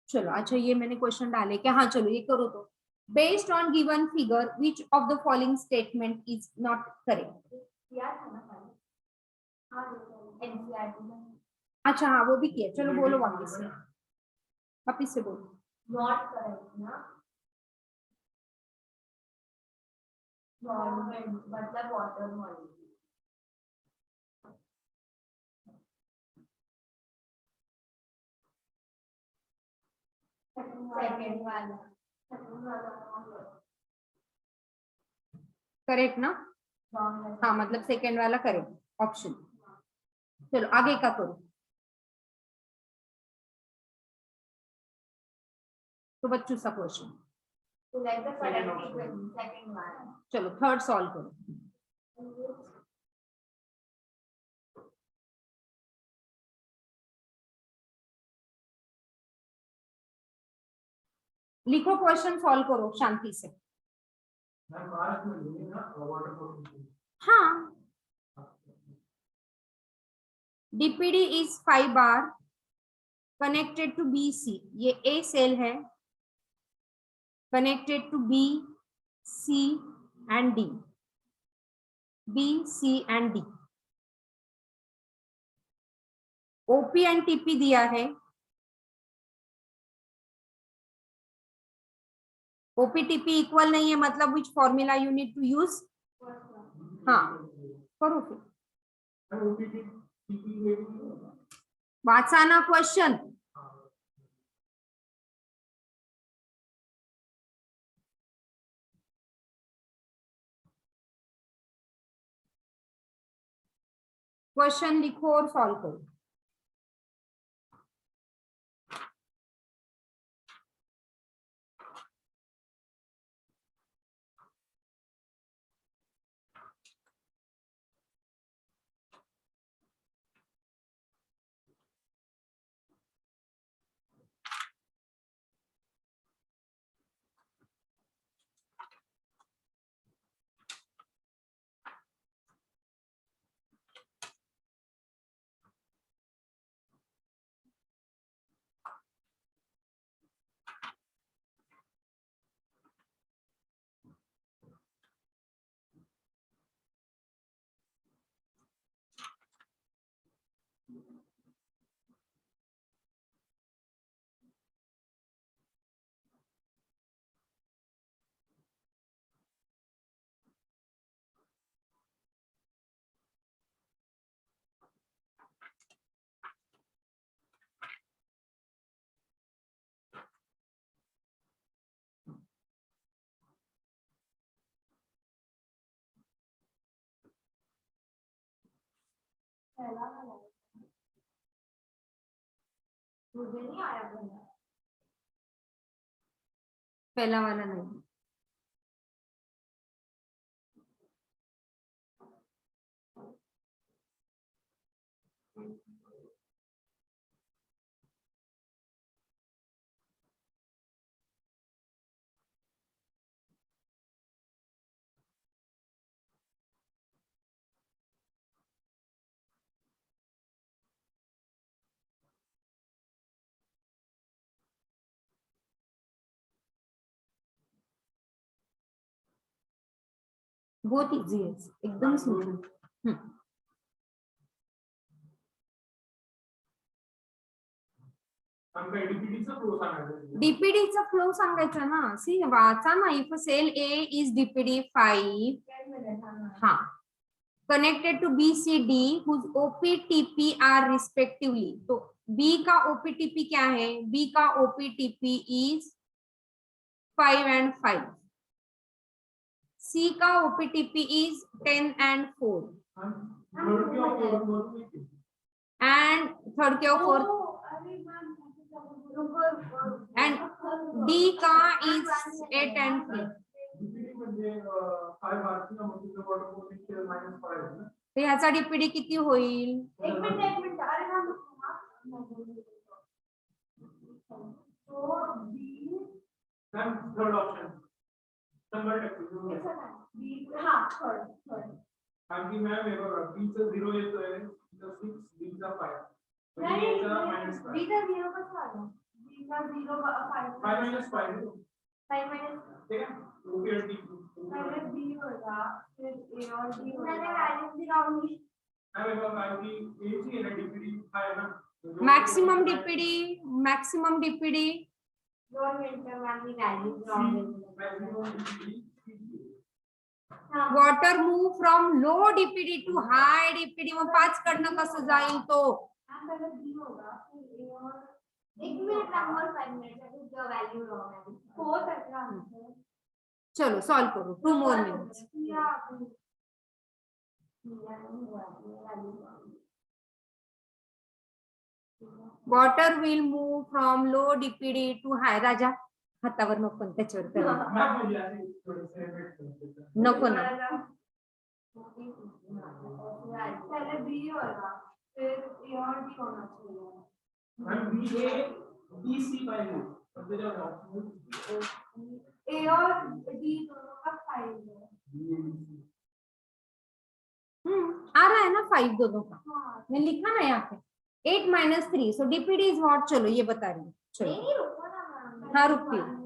चलो, अच्छा ये मैंने क्वेश्चन डाले क्या? हाँ चलो ये करो तो, based on given figure which of the following statement is not correct? अच्छा हाँ वो भी किया, चलो बोलो वापस से बोलो। नॉट करेक्ट ना, गवर्नमेंट मतलब वाटर मॉलिक्यूल सेकंड वाला करेक्ट ना? हाँ मतलब सेकंड वाला करेक्ट ऑप्शन। चलो आगे का करो। तो बच्चों सा क्वेश्चन, चलो थर्ड सॉल्व करो। लिखो क्वेश्चन, सॉल्व करो शांति से। हाँ, DPD is 5 bar connected to BC, ये A सेल है connected to B, C and D, B, C and D. OP and TP दिया है, OPTP इक्वल नहीं है मतलब which formula you need to use? हाँ करो फिर वाचाना क्वेश्चन। क्वेश्चन लिखो और सॉल्व करो। पहला वाला मुझे नहीं आया पहला पहला वाला नहीं। बहुत इजी है, एकदम सिंपल। डीपीडीचा फ्लो सांगायचा ना, सी वाचा ना, if cell A is DPD 5 हाँ connected to B C D whose OPTP are respectively, तो बी का ओपीटीपी क्या है, बी का ओपीटीपी इज 5 and 5, सी का ओपीटीपी इज 10 and 4 and third के फोर्थ, and D का is 8 and 3, तो ह्याचा डीपीडी किती होईल, एक मिनिट अरे तो बी थर्ड ऑप्शन 100% बी हाँ थर्ड आणखी मॅम हे बघा बी चा 0 येतोय, बी चा 6, बी चा 5, नहीं बी चा -5, बी का 0 कसा आला, बी का 0 5 5 - 5 5 माइनस ठीक है, ओपीएलटी पहले बी होगा फिर ए और डी होगा, मैंने वैल्यूज भी डाउनली अरे बघा आणखी ए ची आहे डीपीडी आहे ना, मैक्सिमम डीपीडी 2 मिनट में हमने वैल्यूज डाउनली water move from low DPD to high DPD, मग 5 कडनं कसं जाईल तो, पहले बी होगा फिर ए और एक मिनट नंबर 5 मिनट जो वैल्यू रॉन्ग है 4 तक का आंसर, चलो सॉल्व करो, 2 more minutes। Water will move from low DPD to high, राजा हातावर नको त्याच्यावर कर, मॅम म्हणजे असे थोडेसे वेट करते नको ना, पहले बी होगा फिर ए और डी होना चाहिए, ma'am B A B C पाहिजे पण त्याच्यावर ऑप्शन ए और डी दोनों का 5 है, बी ए बी सी आ रहा है ना 5 दोनों का, हाँ मैं लिखा ना यहाँ पे 8 - 3, सो डीपीडी इज व्हाट, चलो ये बता रही हूँ, चलो नहीं रुको ना मैम, हाँ रुकती हूँ।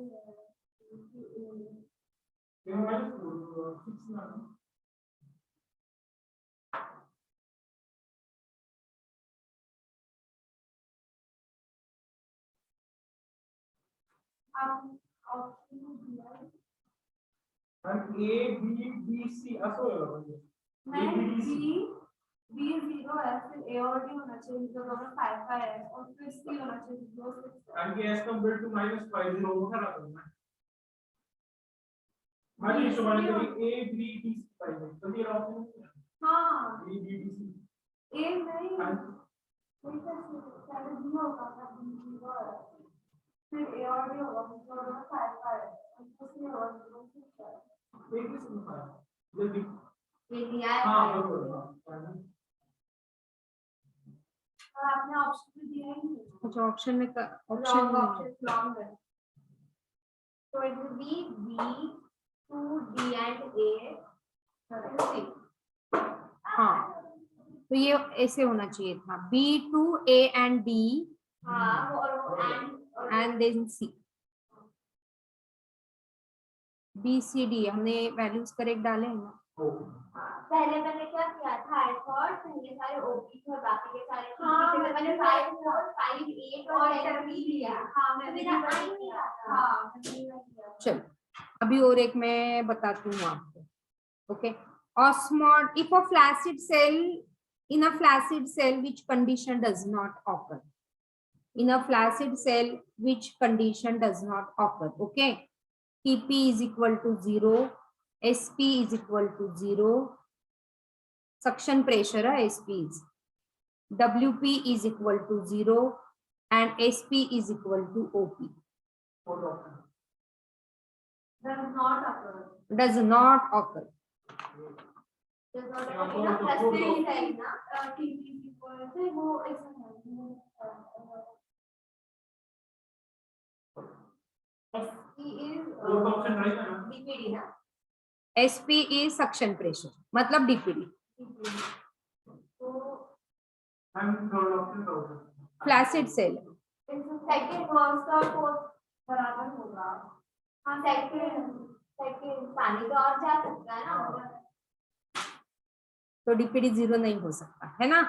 ऑप्शन दिया आणि ए बी बी सी असं होईल म्हणजे मैं बी 0 है फिर ए और डी होना चाहिए जो दोनों 5 है और फिर सी होना चाहिए जो 6 है, आणि एज कंपेयर टू -5 0 मोठा राहतो ना, माझ्या हिशोबाने तरी ए बी डी सी पाहिजे, तर ते ऑप्शन हाँ ए बी डी सी ए नहीं आणि कोई कैसे पहले बी होगा बी 0 है फिर ए और डी होगा जो दोनों 5 है और फिर सी होगा जो 6 है, एक ही सिंपल आहे जल्दी ये दिया है हां बरोबर और आपने ऑप्शन भी दिया ही नहीं, अच्छा ऑप्शन में ऑप्शन लॉन्ग है, so it will be B 2 D and A and C, हाँ तो ये ऐसे होना चाहिए था, B2 A and D हाँ वो और and then C, B C D हमने वैल्यूज करेक्ट डाले हैं ना, पहले मैंने क्या किया था, आई थॉट पहले सारे ओपी थे और बाकी के सारे हाँ मैंने 5 4 5 8 और 10 लिया, हाँ मैंने नहीं आता, हाँ मैंने चलो अभी और एक मैं बताती हूँ आपको, okay, osmot if a flaccid cell, in a flaccid cell which condition does not occur, in a flaccid cell which condition does not occur, okay, TP is equal to 0, SP is equal to 0, suction pressure SP is, WP is equal to 0 and SP is equal to OP. Fourth option. Does not occur. Does not occur. Does not Yeah, occur. for the Plus fourth 3 option. है ना TP equal to वो ऐसा है SP is Fourth option right है ना? DPD ना SP is suction pressure, मतलब DPD. तो And third option का होगा. Flaccid cell. सेकंड फर्स्ट और फोर्थ बराबर होगा हाँ सेकंड पानी तो और जा सकता है ना तो DPD 0 नहीं हो सकता है ना.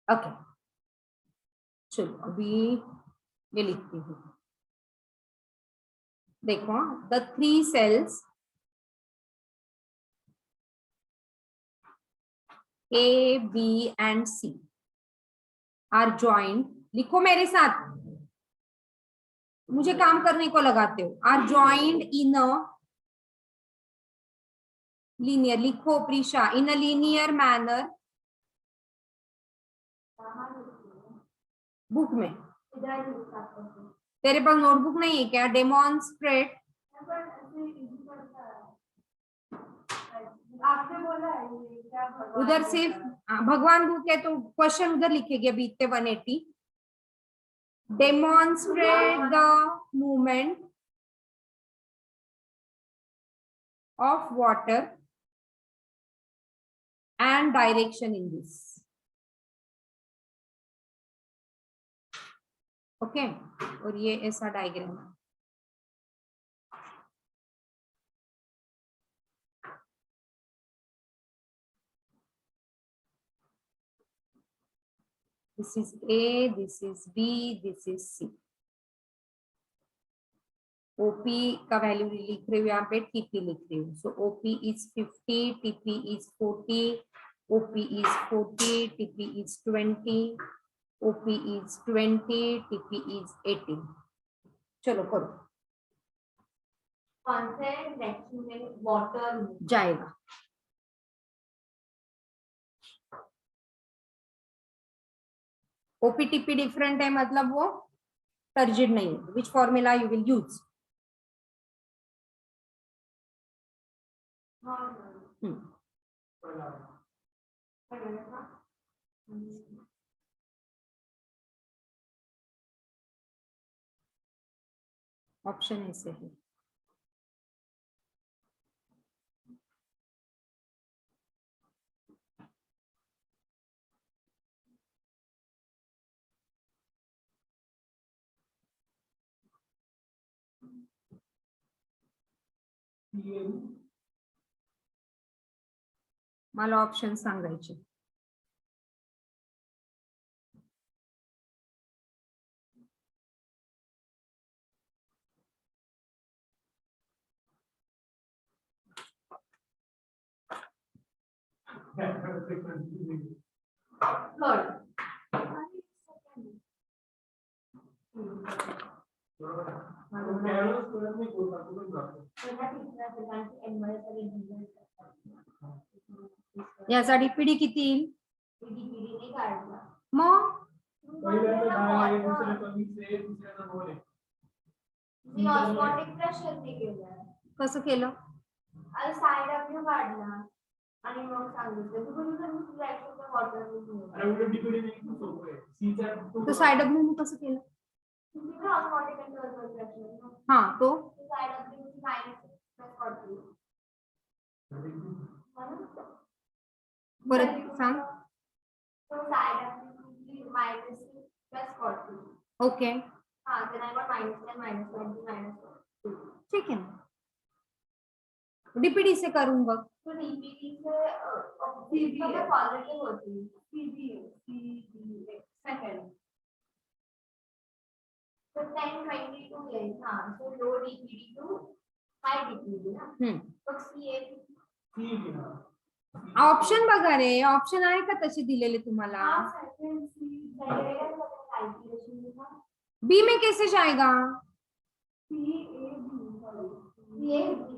ओके चलो अभी ये लिखती हूँ. देखो the 3 cells A, B and C are joined. लिखो मेरे साथ, मुझे काम करने को लगाते हो. Are joined in a linear. लिखो Prisha, in a linear manner. Book में इधर लिख सकते हैं तेरे पास नोटबुक नहीं है क्या? डेमोन्स्ट्रेट. पर ऐसे इजी पड़ता है आपने बोला है ये क्या भगवान उधर से भगवान बुक है तो क्वेश्चन उधर लिखेगी अभी इतने 180. Demonstrate the movement of water and direction in this. Okay और ये ऐसा डायग्राम है. This is A, this is B, this is C. OP का वैल्यू लिख रही हूँ यहाँ पे, TP लिख रही हूँ. So OP is 50, TP is 40, OP is 40, TP is 20, OP is 20, TP is 18. चलो करो. कौन से डायरेक्शन में वाटर जाएगा. OPTP डिफरेंट है मतलब वो टर्जिड नहीं है. Which formula you will use? Option ऐसे है. मला ऑप्शन सांगायचे. थर्ड याचा डीपीडी किती येईल? डीपीडी नाही काढला मग मी ऑस्मोटिक प्रेशर ने केलं कसं केलं? आणि साइड अपने काढला आणि मग सांगितलं तू कोणी रिएक्शन वॉटर तो साइड अप में कसं केलं? ऑस्मोटिक एंड प्रेशर हाँ तो साइड अपने माइनस प्लस 40 परत सांग. तो साइड अपने माइनस प्लस 40 ओके हाँ then I got -10 -20 -2 ठीक है ना. डीपीडी से करूंगा. तो डीपीडी से सीबी में पॉजिटिव होती है सीबी सेकंड तो 10-22 है हाँ तो लो डीपीडी टू हाई डीपीडी ना तो सीए ऑप्शन बघा रे. ऑप्शन आहे का तसे दिलेले तुम्हाला? हाँ सेकंड सी कैलकुलेशन था बी में कैसे जाएगा? सी ए बी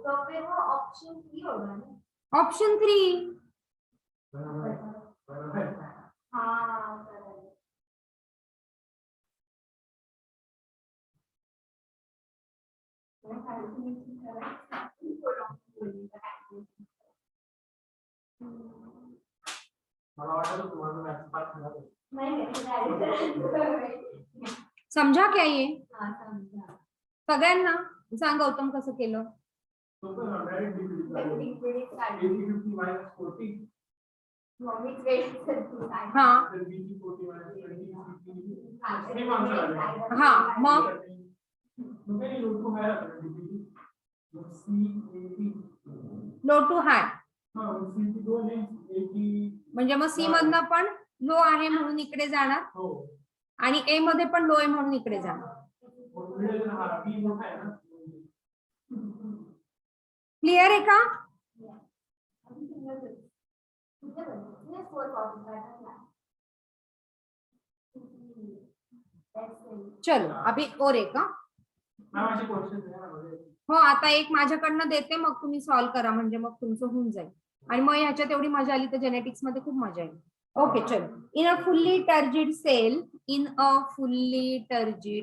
तो फिर वो ऑप्शन सी होगा ना ऑप्शन 3. हाँ बरोबर. मला वाटलं तुम्हाला मॅथ्स पास झाला. समझा क्या ये? हाँ समझा. सगळ्यांना सांग गौतम कसं केलं. तो पण डायरेक्ट डिग्री डिग्री काढली. 80 50 40 मम्मीच वेट करते. हा तर बीजी 40 20 सेम आन्सर आला. हा मग मग काही लोक आहे डिग्री सी 80 लो टू हाय हा सी ची 2 आहे 80 म्हणजे मग सी मधनं पण लो आहे म्हणून इकडे जाणार हो आणि ए मध्ये पण लो आहे म्हणून इकडे जाणार. मग मिळेल हा बी मोठा आहे ना. क्लिअर आहे का? चलो अभी और एक का. मॅम असे क्वेश्चन आहे ना म्हणजे हो आता एक माझ्याकडनं देते मग तुम्ही सॉल्व्ह करा म्हणजे मग तुमचं होऊन जाईल आणि मग ह्याच्यात एवढी मजा आली तर जेनेटिक्स मध्ये खूप मजा येईल. ओके चलो. In a fully turgid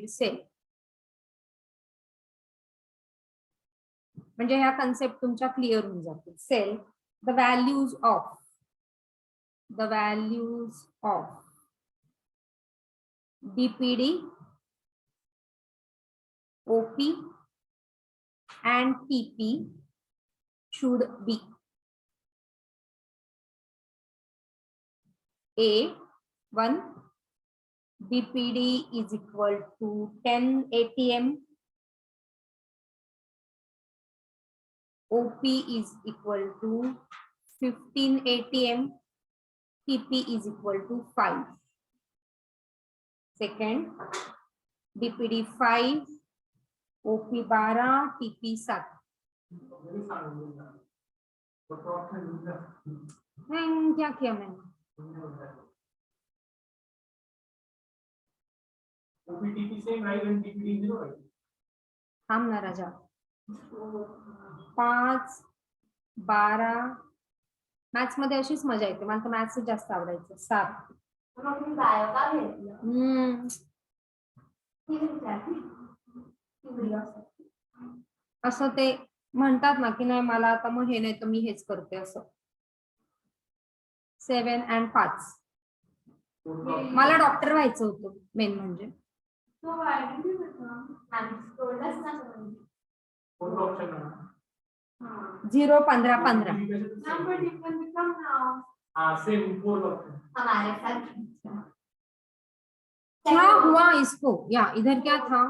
cell म्हणजे ह्या कन्सेप्ट तुमच्या क्लिअर होऊन जातील. Cell the values of DPD, OP and TP should be A1 DPD is equal to 10 ATM, OP is equal to 15 ATM, TP is equal to 5. Second, DPD 5, OP 12, TP 7. मी सांगितलं तो प्रॉब्लेम क्या किया मैंने? ओपीटीपी सेम राइट एंड टीपीडी 0 आहे. थांब ना राजा. 5, 12 मॅथ्स मध्ये अशीच मजा येते. मला तर मॅथ्स जास्त आवडायचं. 7 मग मी बायो का घेतलं. ती विचारली. असं ते म्हणतात ना की नाही मला आता मग हे नाही तर मी हेच करते असं. 7 and 5 मला डॉक्टर व्हायचं होतं मेन म्हणजे. तो वाढली होता. आम्ही सोडलंच ना तुम्ही. कोणतं ऑप्शन आहे? 0, 15, 15. Number different become now. हां सेम 4 ऑप्शन. हमारे साथ क्या हुआ इसको? या इधर क्या था?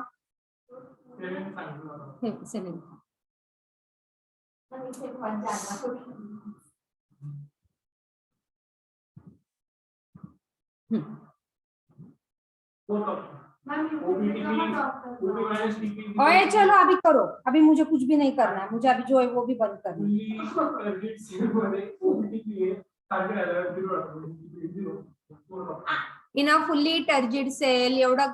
7 सांगितलं. 7 मग इथे बहुत ज्यादा question. Fourth option ma'am OP minus TP. ओए चलो अभी करो. अभी मुझे कुछ भी नहीं करना है. मुझे अभी जो है वो भी बंद करना है. फुल्ली टर्जिड सेल मध्ये ओपीटीपी आहे सारखे राहिला 0 fourth option. In a fully turgid cell एवढा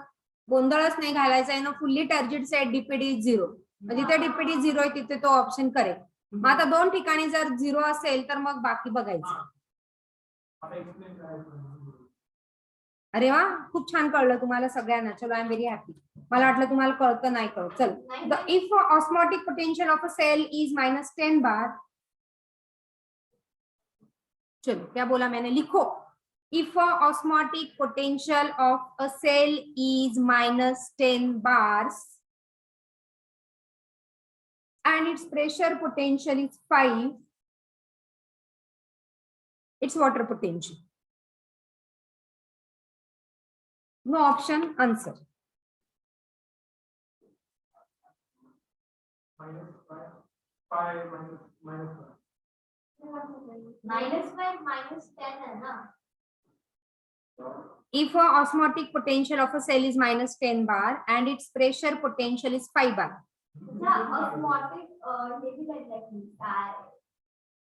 गोंधळच नाही घालायचा. In a fully turgid cell DPD 0 जिथे डीपीडी 0 आहे तिथे तो ऑप्शन करेक्ट. मग आता दोन ठिकाणी जर 0 असेल तर मग बाकी बघायचं. आता एक्सप्लेन करायचं. अरे वा खूप छान कळलं तुम्हाला सगळ्यांना. चलो आय एम व्हेरी हॅपी. मला वाटलं तुम्हाला कळतं नाही कळत. चल the if osmotic potential of a cell is -10 bar. चलो क्या बोला मैंने? लिखो. If osmotic potential of a cell is -10 bars and its pressure potential is 5, its water potential. No option, answer. -5 -5 -5 -10 है ना. If osmotic potential of a cell is -10 bar and its pressure potential is 5 bar. Yeah, osmotic maybe like that.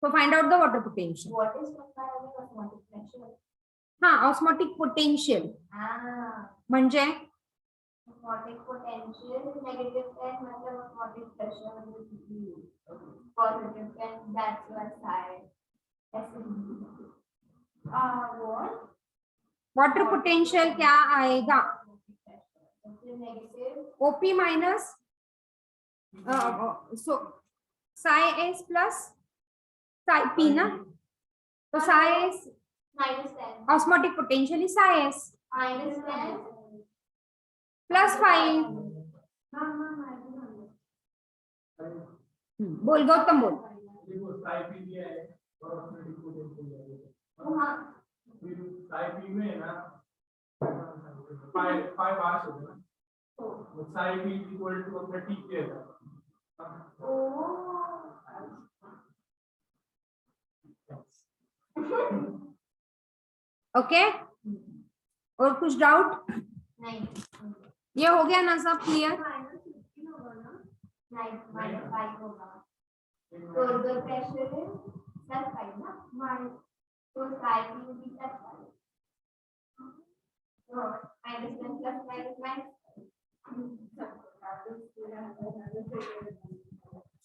So find out the water potential. What is osmotic pressure? हाँ, osmotic potential. Ah. म्हणजे osmotic potential, negative 10 मतलब osmotic pressure positive 10, that's your side. What? Water potential क्या आएगा? Negative. OP minus so psi S plus psi P ना, तो psi S Minus 10. osmotic potential is psi S Minus 10. plus 5. बोल गौतम बोल. देखो साई पी दिया है और ऑस्मोटिक पोटेंशियल दिया है. हाँ. फिर साई पी में ना 5 आवर्स हो गए ना. तो साई पी इक्वल टू अपना टी किया था. ओके, और कुछ डाउट? नहीं. ये हो गया ना सब क्लियर? minus 5 होगा. तो इधर प्रेशर है plus 5 ना. तो साइड में भी plus 5. तो minus 10 plus 5 is minus 5.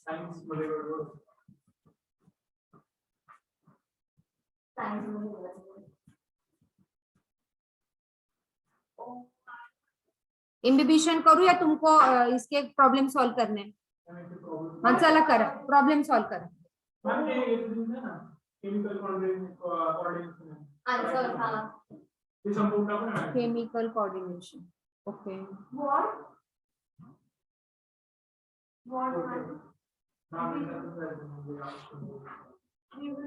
Science बोलेगा Science में इम्बिबिशन करूँ या तुमको इसके प्रॉब्लम सॉल्व करने? हाँ चला कर, प्रॉब्लम सॉल्व कर. मैम ये ना केमिकल कोऑर्डिनेशन आंसर था. ये संपूर्ण का ना केमिकल कोऑर्डिनेशन. Okay, What? नाम